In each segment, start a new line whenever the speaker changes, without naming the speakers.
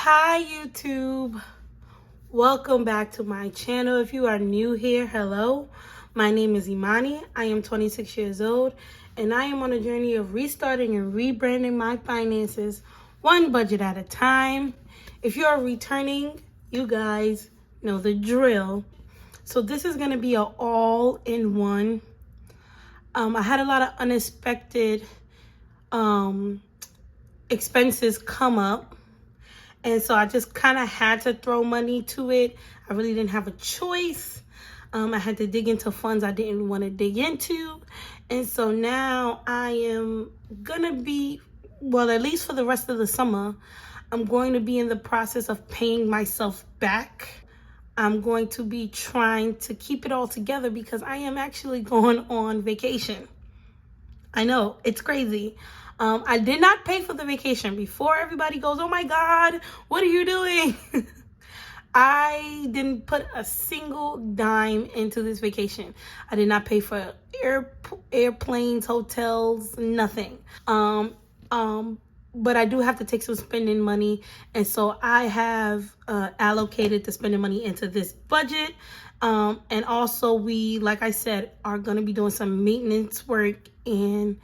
Hi YouTube, welcome back to my channel. If you are new here, hello, my name is Imani. I am 26 years old and I am on a journey of restarting and rebranding my finances one budget at a time. If you are returning, you guys know the drill. So this is going to be an all-in-one. I had a lot of unexpected expenses come up. And so I just kind of had to throw money to it. I really didn't have a choice. I had to dig into funds I didn't want to dig into. And so now I am going to be, well, at least for the rest of the summer, I'm going to be in the process of paying myself back. I'm going to be trying to keep it all together because I am actually going on vacation. I know, it's crazy. I did not pay for the vacation. Before everybody goes, oh my God, what are you doing? I didn't put a single dime into this vacation. I did not pay for airplanes, hotels, nothing. But I do have to take some spending money. And so I have allocated the spending money into this budget. And also we, like I said, are going to be doing some maintenance work and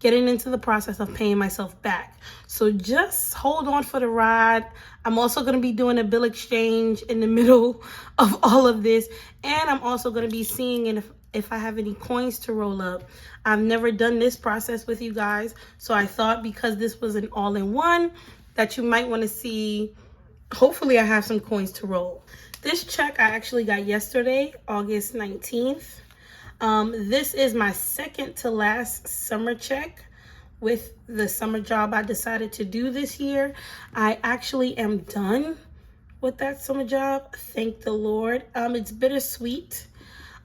getting into the process of paying myself back. So just hold on for the ride. I'm also going to be doing a bill exchange in the middle of all of this. And I'm also going to be seeing if I have any coins to roll up. I've never done this process with you guys. So I thought because this was an all-in-one that you might want to see, hopefully I have some coins to roll. This check I actually got yesterday, August 19th. This is my second to last summer check with the summer job I decided to do this year. I actually am done with that summer job. Thank the Lord. It's bittersweet.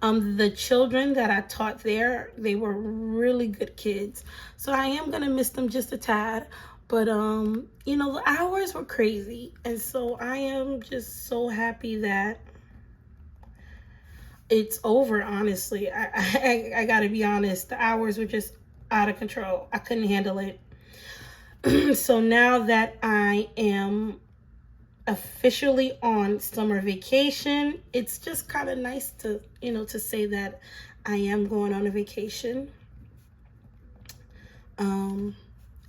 The children that I taught there, they were really good kids. So I am going to miss them just a tad. But, you know, the hours were crazy. And so I am just so happy that it's over, honestly. I gotta be honest. The hours were just out of control. I couldn't handle it. So now that I am officially on summer vacation, it's just kind of nice to, you know, to say that I am going on a vacation.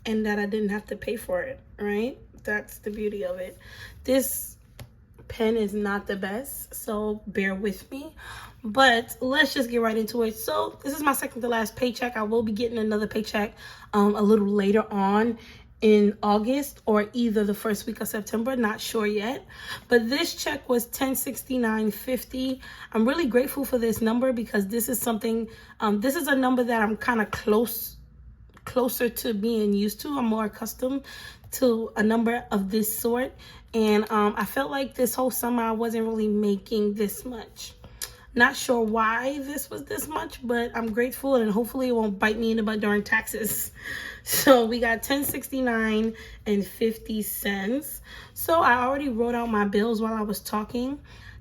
And that I didn't have to pay for it, right? That's the beauty of it. This pen is not the best, so bear with me, but let's just get right into it. So this is my second to last paycheck. I will be getting another paycheck a little later on in August or either the first week of September, not sure yet. But this check was $1069.50. I'm really grateful for this number because this is something, this is a number that I'm kind of closer to being used to. I'm more accustomed to a number of this sort. And I felt like this whole summer I wasn't really making this much. Not sure why this was this much, but I'm grateful and hopefully it won't bite me in the butt during taxes. So we got $1069.50. So I already wrote out my bills while I was talking.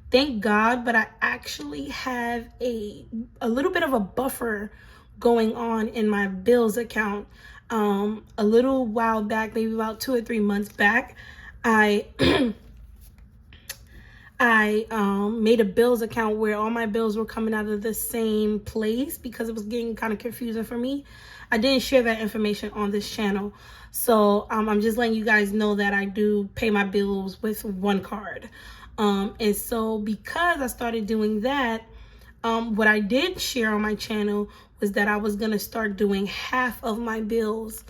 Thank God, but I actually have a little bit of a buffer going on in my bills account. A little while back, maybe about 2 or 3 months back, I made a bills account where all my bills were coming out of the same place because it was getting kind of confusing for me. I didn't share that information on this channel. So I'm just letting you guys know that I do pay my bills with one card. And so because I started doing that, what I did share on my channel was that I was going to start doing half of my bills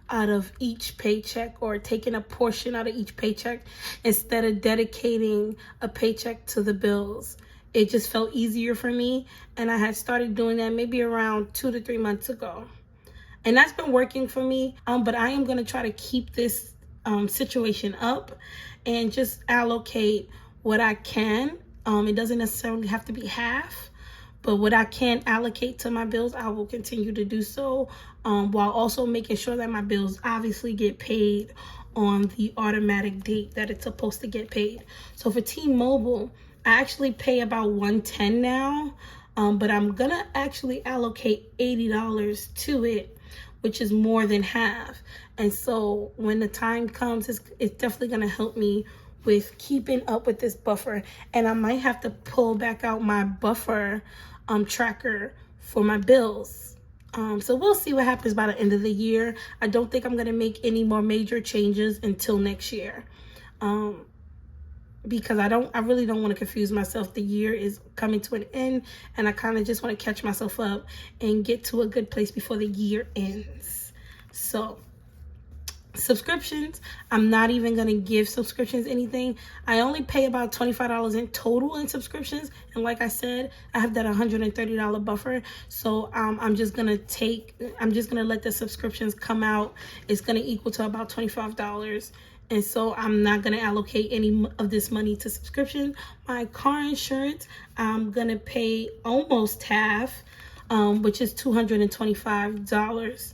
out of each paycheck, or taking a portion out of each paycheck instead of dedicating a paycheck to the bills. It just felt easier for me, and I had started doing that maybe around 2 to 3 months ago. And that's been working for me, but I am going to try to keep this situation up and just allocate what I can. It doesn't necessarily have to be half, but what I can allocate to my bills, I will continue to do so, while also making sure that my bills obviously get paid on the automatic date that it's supposed to get paid. So for T-Mobile, I actually pay about $110 now, but I'm gonna actually allocate $80 to it, which is more than half. And so when the time comes, it's definitely going to help me with keeping up with this buffer. And I might have to pull back out my buffer tracker for my bills. So we'll see what happens by the end of the year. I don't think I'm going to make any more major changes until next year. Because I really don't want to confuse myself. The year is coming to an end, and I kind of just want to catch myself up and get to a good place before the year ends. So subscriptions, I'm not even going to give subscriptions anything. I only pay about $25 in total in subscriptions, and like I said, I have that $130 buffer. So I'm just going to let the subscriptions come out. It's going to equal to about $25. And so I'm not going to allocate any of this money to subscription. My car insurance, I'm going to pay almost half, which is $225.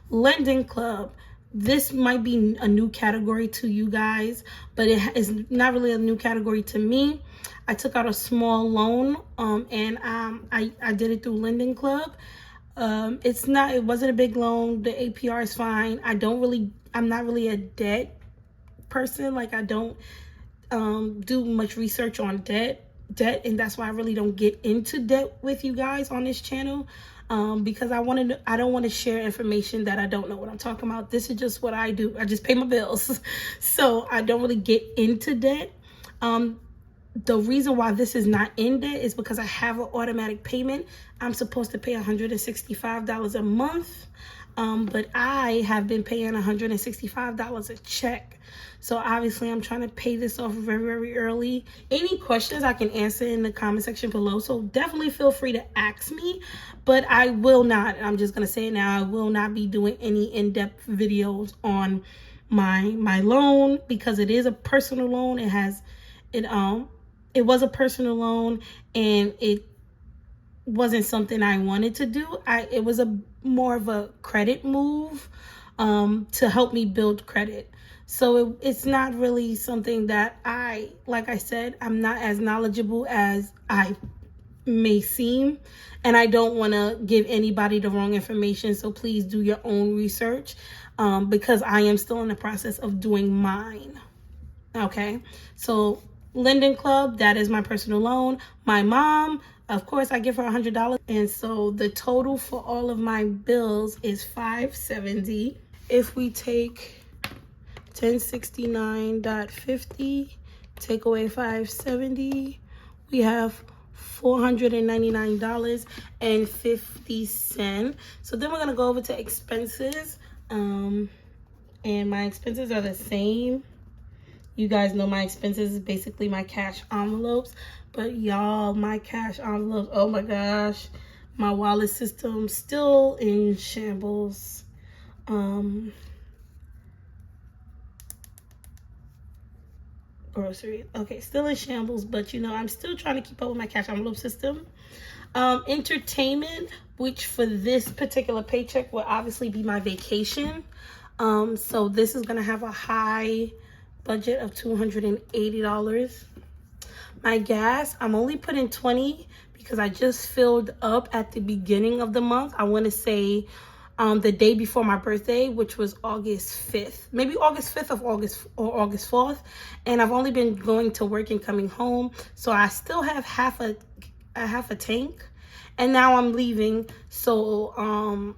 Lending Club. This might be a new category to you guys, but it is not really a new category to me. I took out a small loan, and I did it through Lending Club. It wasn't a big loan. The APR is fine. I'm not really a debt person. Like, I don't do much research on debt, and that's why I really don't get into debt with you guys on this channel, because I don't want to share information that I don't know what I'm talking about. This is just what I do. I just pay my bills. So I don't really get into debt. The reason why this is not in debt is because I have an automatic payment. I'm supposed to pay $165 a month, but I have been paying $165 a check. So obviously I'm trying to pay this off very, very early. Any questions I can answer in the comment section below. So definitely feel free to ask me, but I will not, I'm just going to say it now, I will not be doing any in-depth videos on my loan, because it is a personal loan. It was a personal loan, and it wasn't something I wanted to do. It was more of a credit move to help me build credit. So it's not really something that like I said, I'm not as knowledgeable as I may seem, and I don't want to give anybody the wrong information. So please do your own research, because I am still in the process of doing mine. Okay, so Lending Club, that is my personal loan. My mom, of course, I give her $100, and so the total for all of my bills is $570. If we take 1069.50, take away 570, we have $499.50. So then we're gonna go over to expenses, and my expenses are the same. You guys know my expenses is basically my cash envelopes, but y'all, my cash envelopes, oh my gosh, my wallet system still in shambles. Groceries, okay, still in shambles, but I'm still trying to keep up with my cash envelope system. Entertainment, which for this particular paycheck will obviously be my vacation. So this is gonna have a high budget of $280. My gas, I'm only putting 20 because I just filled up at the beginning of the month. I want to say the day before my birthday, which was August 5th, maybe August 5th of August or August 4th. And I've only been going to work and coming home, so I still have half a tank, and now I'm leaving. So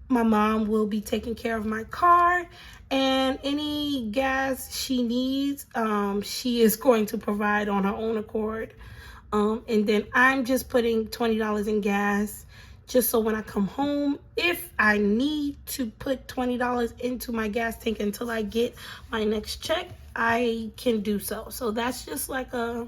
my mom will be taking care of my car, and any gas she needs, she is going to provide on her own accord. And then I'm just putting $20 in gas, just so when I come home, if I need to put $20 into my gas tank until I get my next check, I can do so. So that's just like a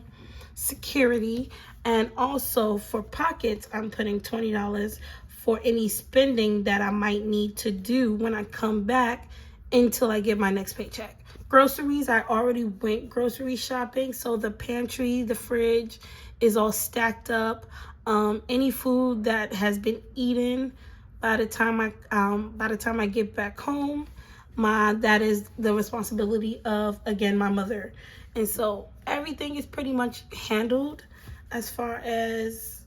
security. And also for pockets, I'm putting $20 for any spending that I might need to do when I come back until I get my next paycheck. Groceries, I already went grocery shopping, so the pantry, the fridge is all stacked up. Any food that has been eaten by the time I get back home, that is the responsibility of, again, my mother. And so everything is pretty much handled as far as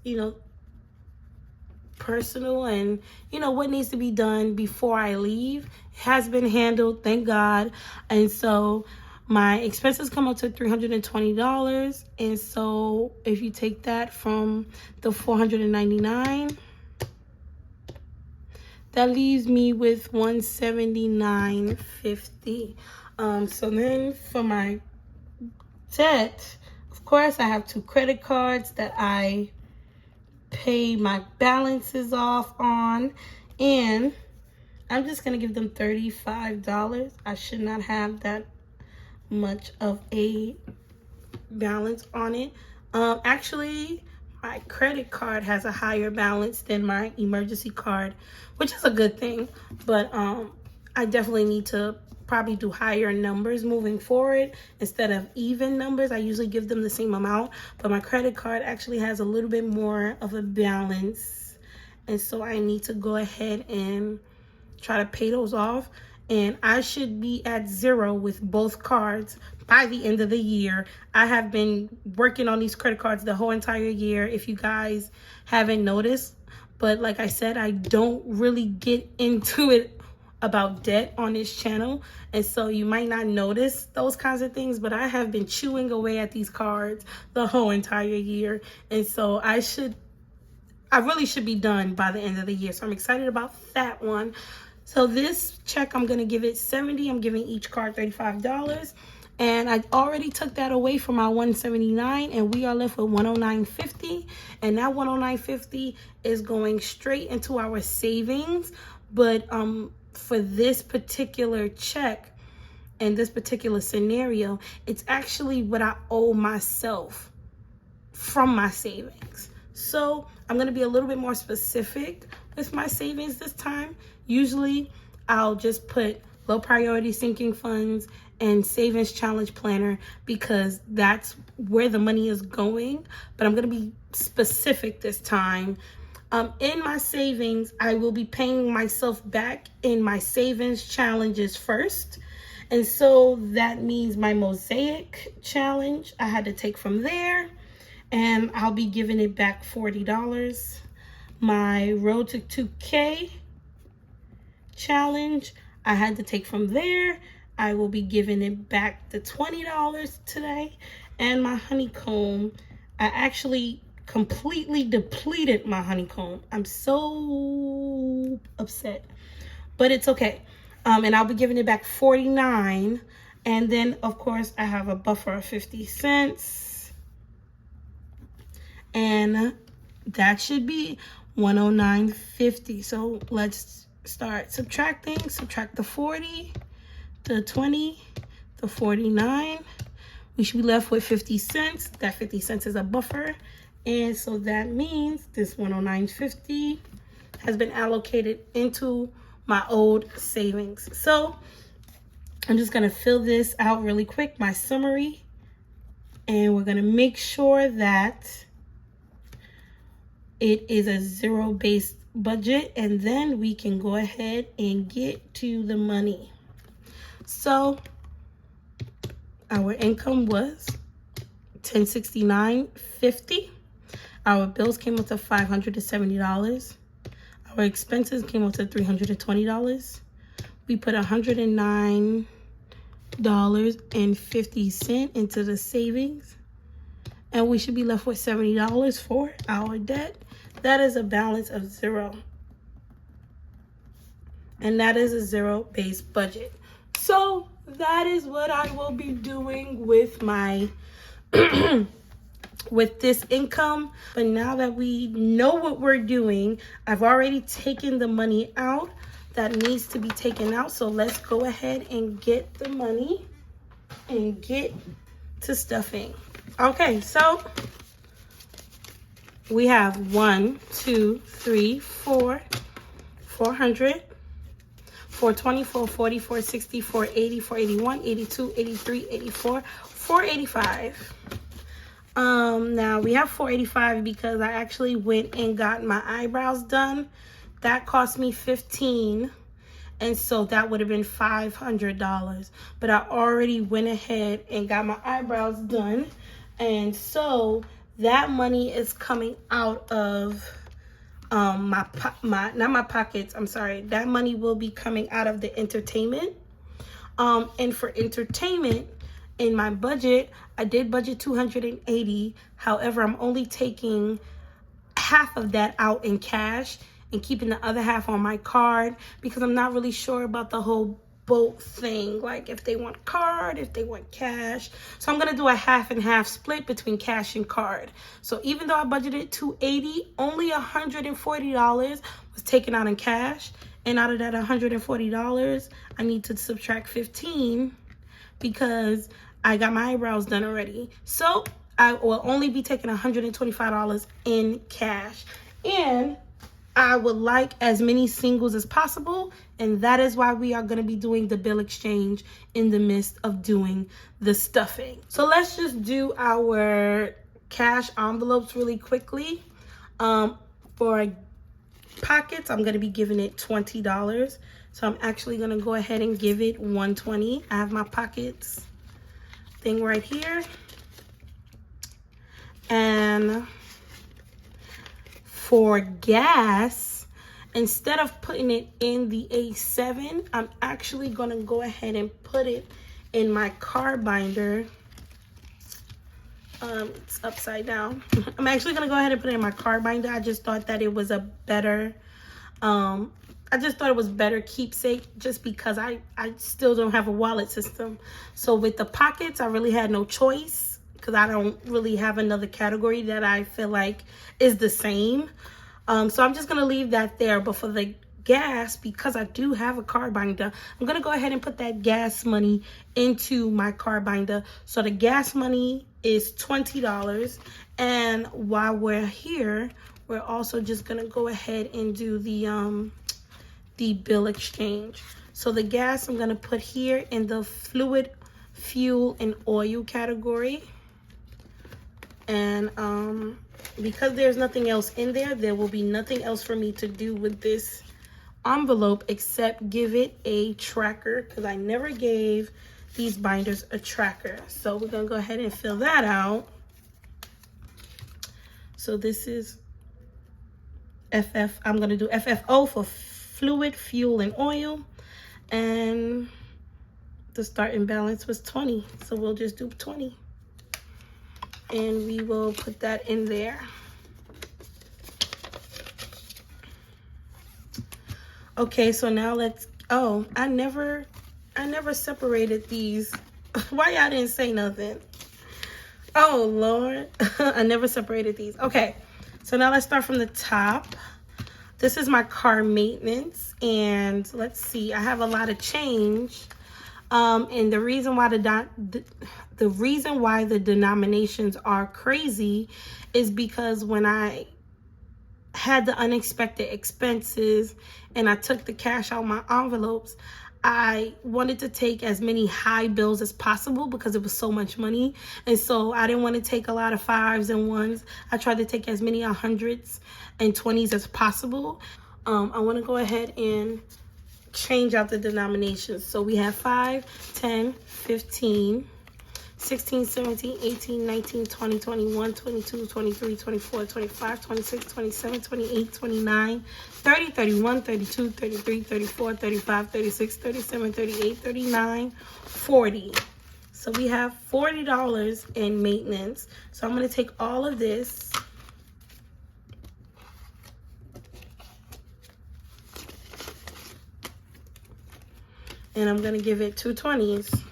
personal and, what needs to be done before I leave has been handled, thank God. And so my expenses come up to $320. And so if you take that from the $499, that leaves me with $179.50. So then for my debt, of course, I have 2 credit cards that I pay my balances off on, and I'm just gonna give them $35. I should not have that much of a balance on it. Actually, my credit card has a higher balance than my emergency card, which is a good thing, but I definitely need to probably do higher numbers moving forward instead of even numbers. I usually give them the same amount, but my credit card actually has a little bit more of a balance, and so I need to go ahead and try to pay those off. And I should be at 0 with both cards by the end of the year. I have been working on these credit cards the whole entire year, if you guys haven't noticed. But like I said, I don't really get into it about debt on this channel, and so you might not notice those kinds of things, but I have been chewing away at these cards the whole entire year, and so I really should be done by the end of the year. So I'm excited about that one. So this check, I'm gonna give it $70. I'm giving each card $35, and I already took that away from my $179, and we are left with $109.50, and that $109.50 is going straight into our savings. But for this particular check and this particular scenario, it's actually what I owe myself from my savings. So I'm going to be a little bit more specific with my savings this time. Usually I'll just put low priority sinking funds and savings challenge planner because that's where the money is going, but I'm going to be specific this time. In my savings, I will be paying myself back in my savings challenges first. And so that means my Mosaic challenge, I had to take from there, and I'll be giving it back $40. My Road to 2K challenge, I had to take from there. I will be giving it back the $20 today. And my honeycomb, I actually completely depleted my honeycomb. I'm so upset, but it's okay. And I'll be giving it back $49. And then of course I have a buffer of 50 cents, and that should be $109.50. So let's start subtracting. Subtract the 40, the 20, the 49. We should be left with 50 cents. That 50 cents is a buffer. And so that means this $109.50 has been allocated into my old savings. So I'm just going to fill this out really quick, my summary. And we're going to make sure that it is a zero-based budget. And then we can go ahead and get to the money. So our income was $1,069.50. Our bills came up to $570. Our expenses came up to $320. We put $109.50 into the savings, and we should be left with $70 for our debt. That is a balance of 0. And that is a zero-based budget. So that is what I will be doing with my with this income. But now that we know what we're doing, I've already taken the money out that needs to be taken out. So let's go ahead and get the money and get to stuffing. Okay, so we have 1, 2, 3, 4, 400, 420, 440, 460, 480, 481, 82, 83, 84, 485. Now we have 485 because I actually went and got my eyebrows done. That cost me $15, and so that would have been $500. But I already went ahead and got my eyebrows done, and so that money is coming out of not my pockets, I'm sorry, that money will be coming out of the entertainment. And for entertainment, in my budget, I did budget $280. However, I'm only taking half of that out in cash and keeping the other half on my card, because I'm not really sure about the whole both thing, like if they want card, if they want cash. So I'm gonna do a half and half split between cash and card. So even though I budgeted $280, only $140 was taken out in cash, and out of that $140 I need to subtract 15 because I got my eyebrows done already. So I will only be taking $125 in cash, and I would like as many singles as possible, and that is why we are going to be doing the bill exchange in the midst of doing the stuffing. So let's just do our cash envelopes really quickly. For pockets, I'm going to be giving it $20. So I'm actually going to go ahead and give it $120. I have my pockets thing right here. And for gas, instead of putting it in the A7, I'm actually going to go ahead and put it in my card binder. It's upside down. I'm actually going to go ahead and put it in my card binder. I just thought that it was a better, keepsake, just because I still don't have a wallet system. So with the pockets, I really had no choice, because I don't really have another category that I feel like is the same. So I'm just going to leave that there. But for the gas, because I do have a card binder, I'm going to go ahead and put that gas money into my card binder. So the gas money is $20. And while we're here, we're also just going to go ahead and do the bill exchange. So the gas I'm going to put here in the fluid, fuel, and oil category. And because there's nothing else in there, there will be nothing else for me to do with this envelope except give it a tracker, because I never gave these binders a tracker. So we're going to go ahead and fill that out. So this is I'm going to do FFO for fluid, fuel, and oil. And the starting balance was 20. So we'll just do 20. And we will put that in there. Okay, so now let's, oh, I never separated these. Why y'all didn't say nothing? Oh, Lord. I never separated these. Okay, so now let's start from the top. This is my car maintenance, and let's see, I have a lot of change. And the reason why the denominations are crazy is because when I had the unexpected expenses and I took the cash out of my envelopes, I wanted to take as many high bills as possible because it was so much money. And so I didn't want to take a lot of 5s and 1s. I tried to take as many 100s and 20s as possible. I want to go ahead and change out the denominations. So we have 5, 10, 15, 16, 17, 18, 19, 20, 21, 22, 23, 24, 25, 26, 27, 28, 29, 30, 31, 32, 33, 34, 35, 36, 37, 38, 39, 40. So we have $40 in maintenance. So I'm going to take all of this and I'm going to give it 2 20s.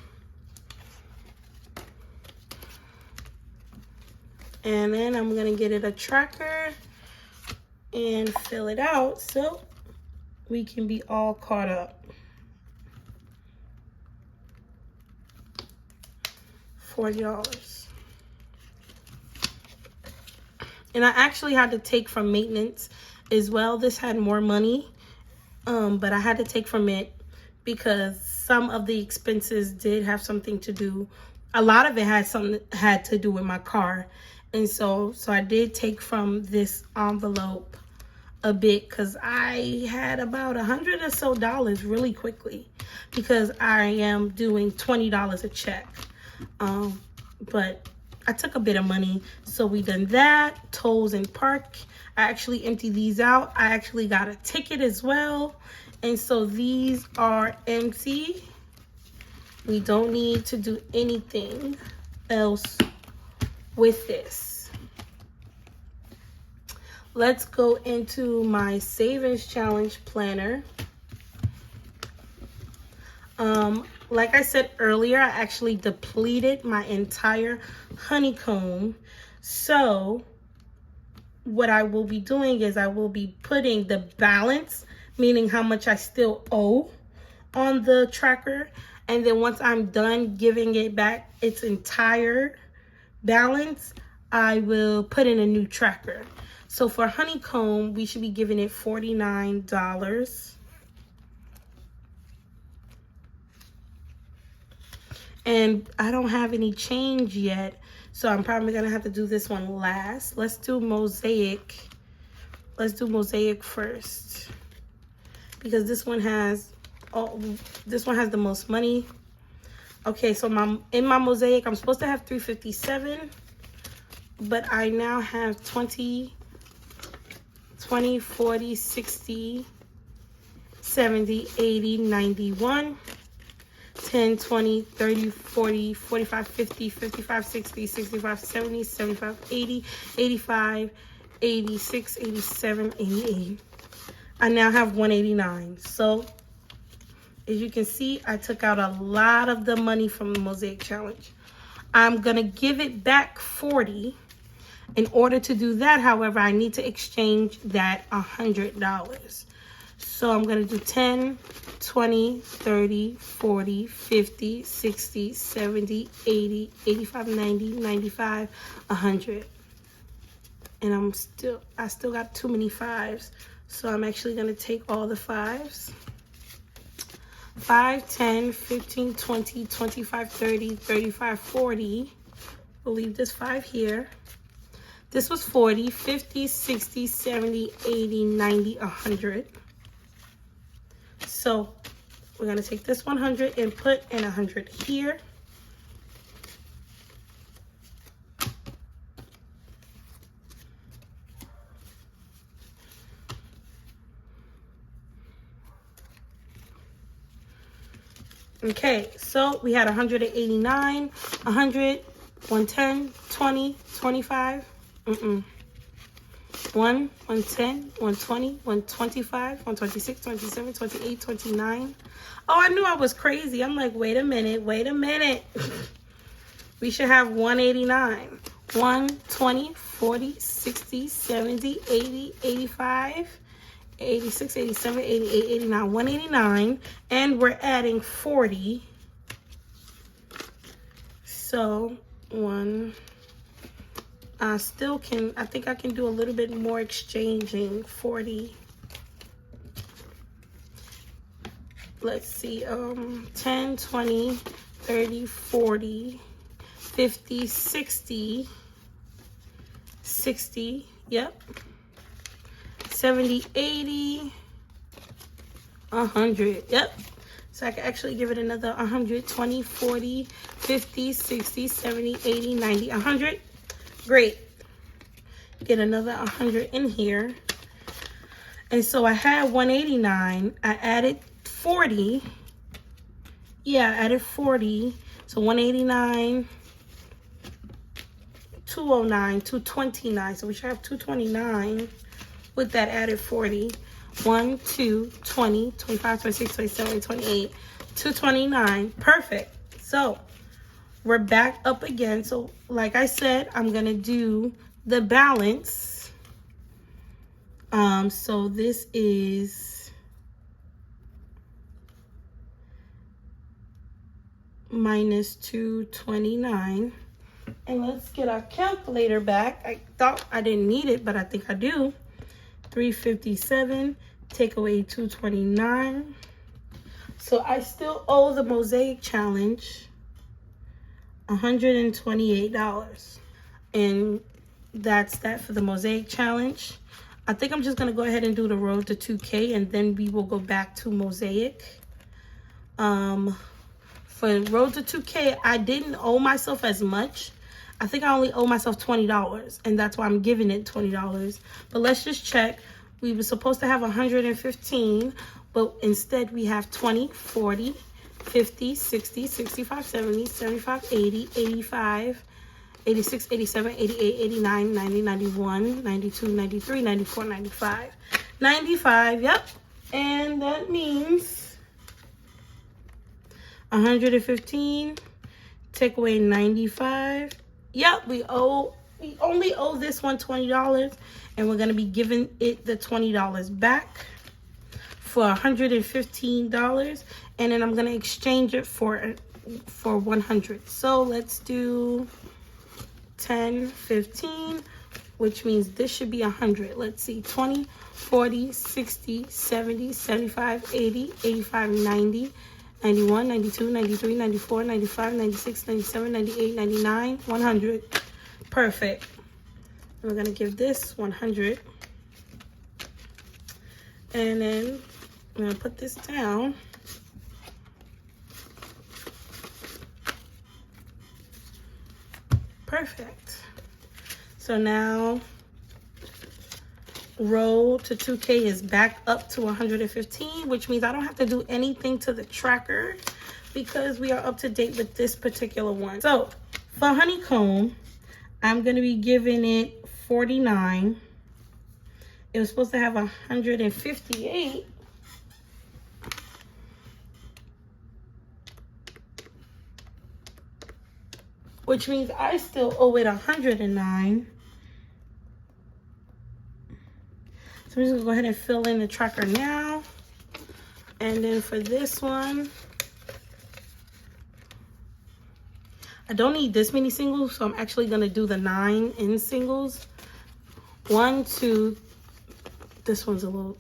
And then I'm going to get it a tracker and fill it out so we can be all caught up. $40. And I actually had to take from maintenance as well. This had more money, but I had to take from it because some of the expenses did have something to do. A lot of it had to do with my car. And so I did take from this envelope a bit because I had about $100 or so really quickly because I am doing $20 a check. But I took a bit of money. So we done that. Tolls and park. I actually emptied these out. I actually got a ticket as well. And so these are empty. We don't need to do anything else with this. Let's go into my savings challenge planner. Like I said earlier, I actually depleted my entire honeycomb. So what I will be doing is I will be putting the balance, meaning how much I still owe, on the tracker. And then once I'm done giving it back its entire balance, I will put in a new tracker. So for honeycomb, we should be giving it $49. And I don't have any change yet, so I'm probably gonna have to do this one last. Let's do mosaic. Let's do mosaic first, because this one has the most money. Okay, so in my mosaic, I'm supposed to have 357, but I now have 20, 40, 60, 70, 80, 91. 10, 20, 30, 40, 45, 50, 55, 60, 65, 70, 75, 80, 85, 86, 87, 88. I now have 189. So as you can see, I took out a lot of the money from the Mosaic Challenge. I'm going to give it back 40. In order to do that, however, I need to exchange that $100. So I'm going to do 10, 20, 30, 40, 50, 60, 70, 80, 85, 90, 95, 100. And I still got too many fives. So I'm actually going to take all the fives. 5, 10, 15, 20, 25, 30, 35, 40. We'll leave this 5 here. This was 40, 50, 60, 70, 80, 90, 100. So we're going to take this 100 and put in 100 here. Okay, so we had 189, 100, 110, 20, 25. 110, 120, 125, 126, 27, 28, 29. Oh, I knew I was crazy. I'm like, wait a minute. We should have 189. 120, 40, 60, 70, 80, 85, 86, 87, 88, 89, 189. And we're adding 40. So, I think I can do a little bit more exchanging. 40. Let's see, 10, 20, 30, 40, 50, 60, 60, yep. 70, 80, 100, yep. So I can actually give it another 100, 20, 40, 50, 60, 70, 80, 90, 100. Great. Get another 100 in here. And so I had 189. I added 40. Yeah, I added 40. So 189, 209, 229. So we should have 229 with that added 40. 1, 2, 20, 25, 26, 27, 28, 229. Perfect. So we're back up again. So like I said, I'm going to do the balance. So this is minus 229. And let's get our calculator back. I thought I didn't need it, but I think I do. 357, take away 229. So I still owe the Mosaic Challenge $128. And that's that for the Mosaic Challenge. I think I'm just going to go ahead and do the road to 2K, and then we will go back to Mosaic. For road to 2K, I didn't owe myself as much. I think I only owe myself $20, and that's why I'm giving it $20. But let's just check. We were supposed to have 115, but instead we have 20, 40, 50, 60, 65, 70, 75, 80, 85, 86, 87, 88, 89, 90, 91, 92, 93, 94, 95. 95, yep. And that means 115, take away 95. Yep, we only owe this one $20, and we're going to be giving it the $20 back for $115, and then I'm going to exchange it for 100. So let's do 10, 15, which means this should be 100. Let's see, 20, 40, 60, 70, 75, 80, 85, 90, 91, 92, 93, 94, 95, 96, 97, 98, 99, 100. Perfect. We're going to give this 100. And then I'm going to put this down. Perfect. So now roll to 2K is back up to 115, which means I don't have to do anything to the tracker because we are up to date with this particular one. So for honeycomb, I'm going to be giving it 49. It was supposed to have 158. Which means I still owe it 109. So I'm just gonna go ahead and fill in the tracker now. And then for this one, I don't need this many singles, so I'm actually gonna do the 9 in singles. 1, 2, this one's a little,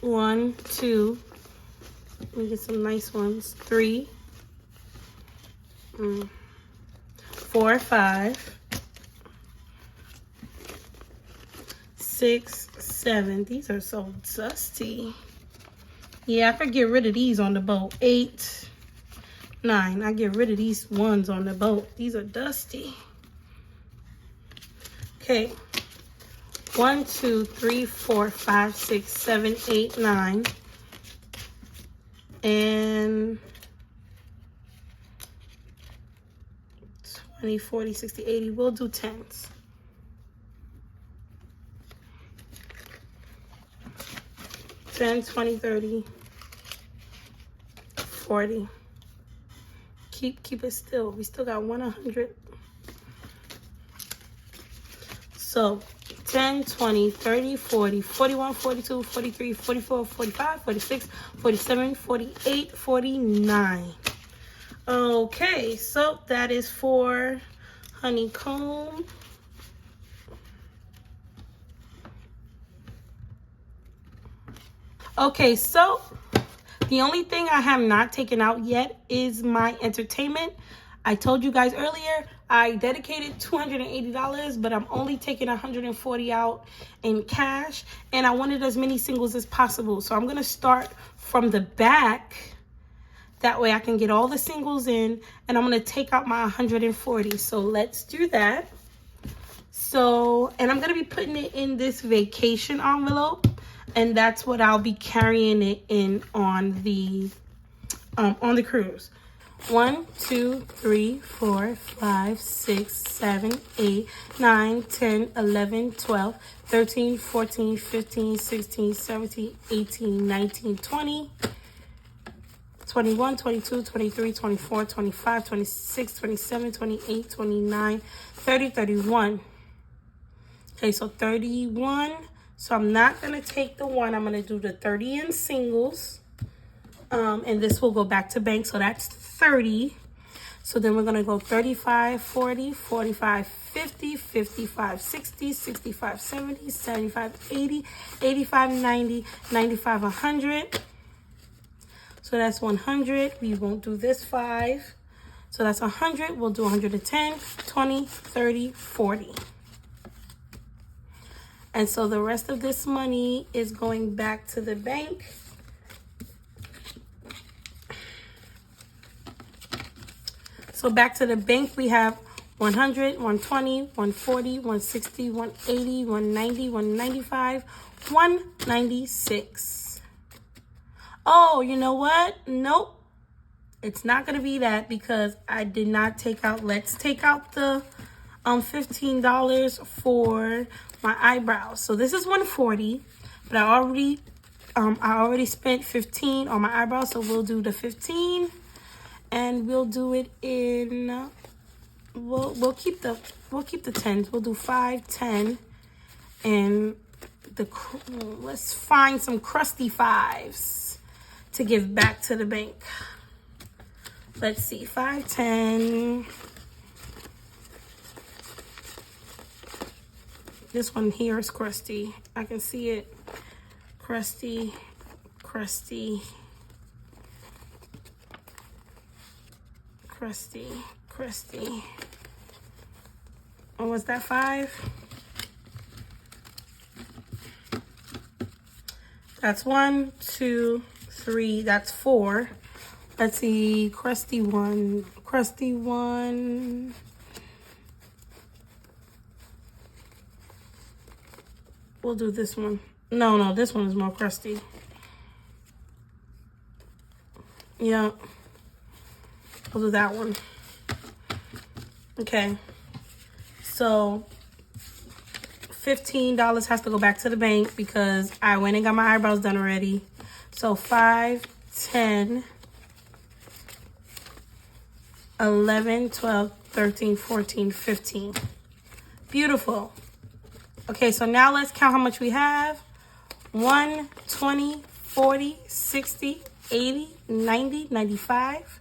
1, 2, let me get some nice ones. 3, 4, 5, 6, 7. These are so dusty. Yeah, I could get rid of these on the boat. 8, 9. I get rid of these ones on the boat. These are dusty. Okay. 1, 2, 3, 4, 5, 6, 7, 8, 9. And 20, 40, 60, 80. We'll do 10s. $10, $20, $30, $40. Keep it still. We still got 100. So 10, 20, 30, 40, 41, 42, 43, 44, 45, 46, 47, 48, 49. Okay, so that is for honeycomb. Okay, so the only thing I have not taken out yet is my entertainment. I told you guys earlier, I dedicated $280, but I'm only taking $140 out in cash, and I wanted as many singles as possible. So I'm gonna start from the back. That way I can get all the singles in, and I'm gonna take out my 140. So let's do that. So, and I'm gonna be putting it in this vacation envelope, and that's what I'll be carrying it in on the cruise. 1, 2, 3, 4, 5, 6, 7, 8, 9, 10, 11, 12, 13, 14, 15, 16, 17, 18, 19, 20, 21, 22, 23, 24, 25, 26, 27, 28, 29, 30, 31. Okay, so 31. So I'm not going to take the 1. I'm going to do the 30 in singles. And this will go back to bank. So that's 30. So then we're going to go 35, 40, 45, 50, 55, 60, 65, 70, 75, 80, 85, 90, 95, 100. So that's 100. We won't do this 5. So that's 100. We'll do 110, 20, 30, 40. And so the rest of this money is going back to the bank. So back to the bank, we have 100, 120, 140, 160, 180, 190, 195, 196. Oh, you know what? Nope. It's not going to be that because I did not take out. Let's take out the $15 for my eyebrows. So this is 140, but I already spent 15 on my eyebrows, so we'll do the 15 and we'll do it in we'll keep the 10s. We'll do 5, 10, and let's find some crusty 5s to give back to the bank. Let's see, 5, 10. This one here is crusty. I can see it. Crusty, crusty, crusty, crusty. Oh, was that 5? That's 1, 2, 3. That's 4. Let's see, crusty 1, crusty 1. We'll do this one. No, this one is more crusty. Yeah. We'll do that one. Okay. So $15 has to go back to the bank because I went and got my eyebrows done already. So 5, 10, 11, 12, 13, 14, 15. Beautiful. Okay, so now let's count how much we have. 1, 20, 40, 60, 80, 90, 95,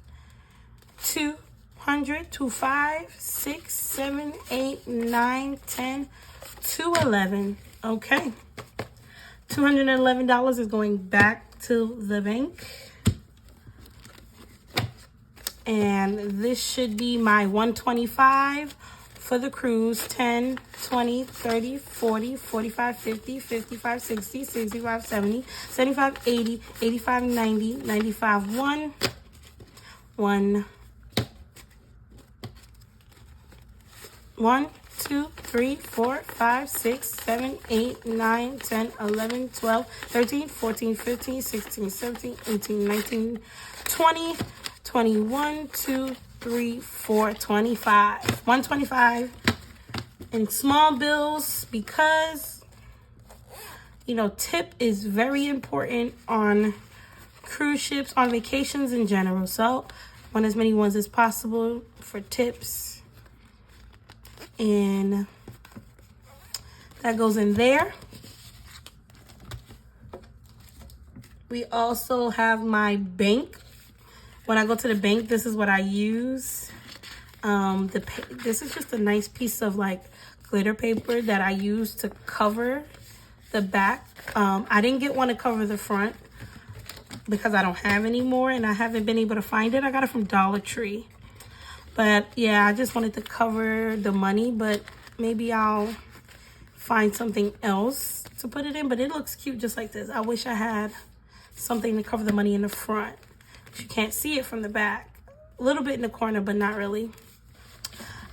200, 25, 6, 7, 8, 9, 10, 211. Okay. $211 is going back to the bank. And this should be my 125 for the cruise. 10, 20, 30, 40, 45, 50, 55, 60, 65, 70, 75, 80, 85, 90, 95, 1, 2, 3, 4, 5, 6, 7, 8, 9, 10, 11, 12, 13, 14, 15, 16, 17, 18, 19, 20, 21, 2, 3, 4, 25. 125 in small bills because, you know, tip is very important on cruise ships, on vacations in general. So I want as many ones as possible for tips. And that goes in there. We also have my bank. When I go to the bank, this is what I use. This is just a nice piece of like glitter paper that I use to cover the back. I didn't get one to cover the front because I don't have any more and I haven't been able to find it. I got it from Dollar Tree. But yeah, I just wanted to cover the money, but maybe I'll find something else to put it in. But it looks cute just like this. I wish I had something to cover the money in the front. You can't see it from the back. A little bit in the corner, but not really.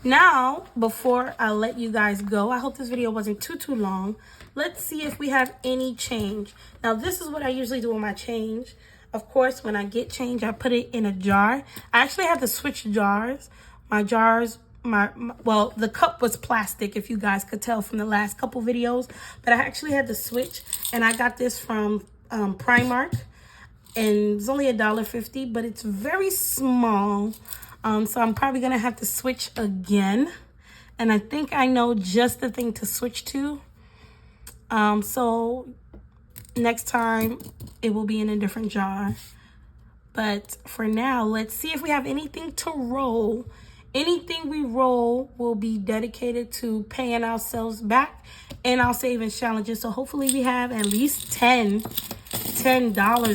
Now, before I let you guys go, I hope this video wasn't too long. Let's see if we have any change. Now, this is what I usually do with my change. Of course, when I get change, I put it in a jar. I actually had to switch jars. My jars, well, the cup was plastic, if you guys could tell from the last couple videos. But I actually had to switch, and I got this from Primark. And it's only $1.50, but it's very small. So I'm probably going to have to switch again. And I think I know just the thing to switch to. So next time it will be in a different jar. But for now, let's see if we have anything to roll. Anything we roll will be dedicated to paying ourselves back and our savings challenges. So hopefully we have at least $10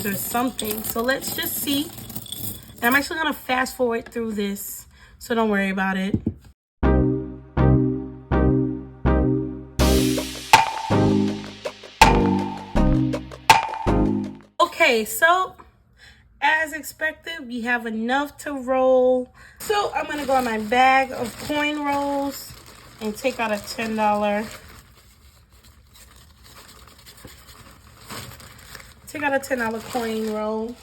or something. So let's just see. And I'm actually going to fast forward through this, so don't worry about it. Okay, so as expected, we have enough to roll. So I'm gonna go in my bag of coin rolls and take out a $10. Take out a $10 coin roll.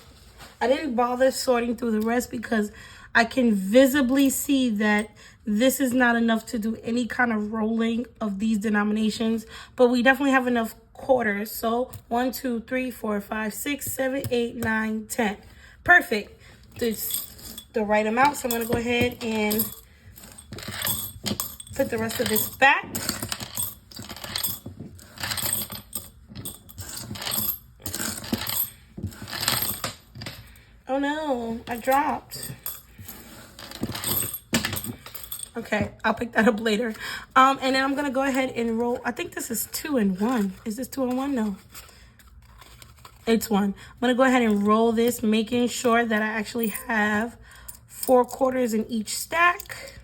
I didn't bother sorting through the rest because I can visibly see that this is not enough to do any kind of rolling of these denominations, but we definitely have enough quarters. So 1, 2, 3, 4, 5, 6, 7, 8, 9, 10. Perfect. This the right amount. So I'm gonna go ahead and put the rest of this back. Oh no, I dropped. Okay, I'll pick that up later. And then I'm gonna go ahead and roll. I think this is 2 and 1. Is this 2 and 1? No. It's 1. I'm gonna go ahead and roll this, making sure that I actually have 4 quarters in each stack.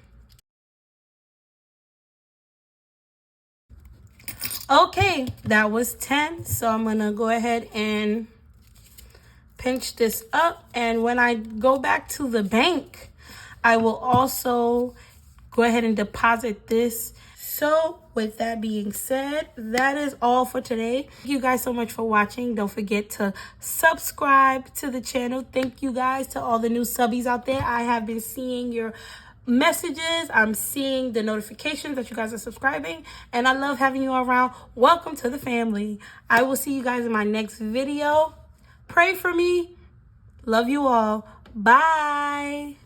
Okay, that was 10. So I'm gonna go ahead and pinch this up. And when I go back to the bank, I will also go ahead and deposit this. So with that being said, that is all for today. Thank you guys so much for watching. Don't forget to subscribe to the channel. Thank you guys to all the new subbies out there. I have been seeing your messages. I'm seeing the notifications that you guys are subscribing, and I love having you around. Welcome to the family. I will see you guys in my next video. Pray for me. Love you all. Bye.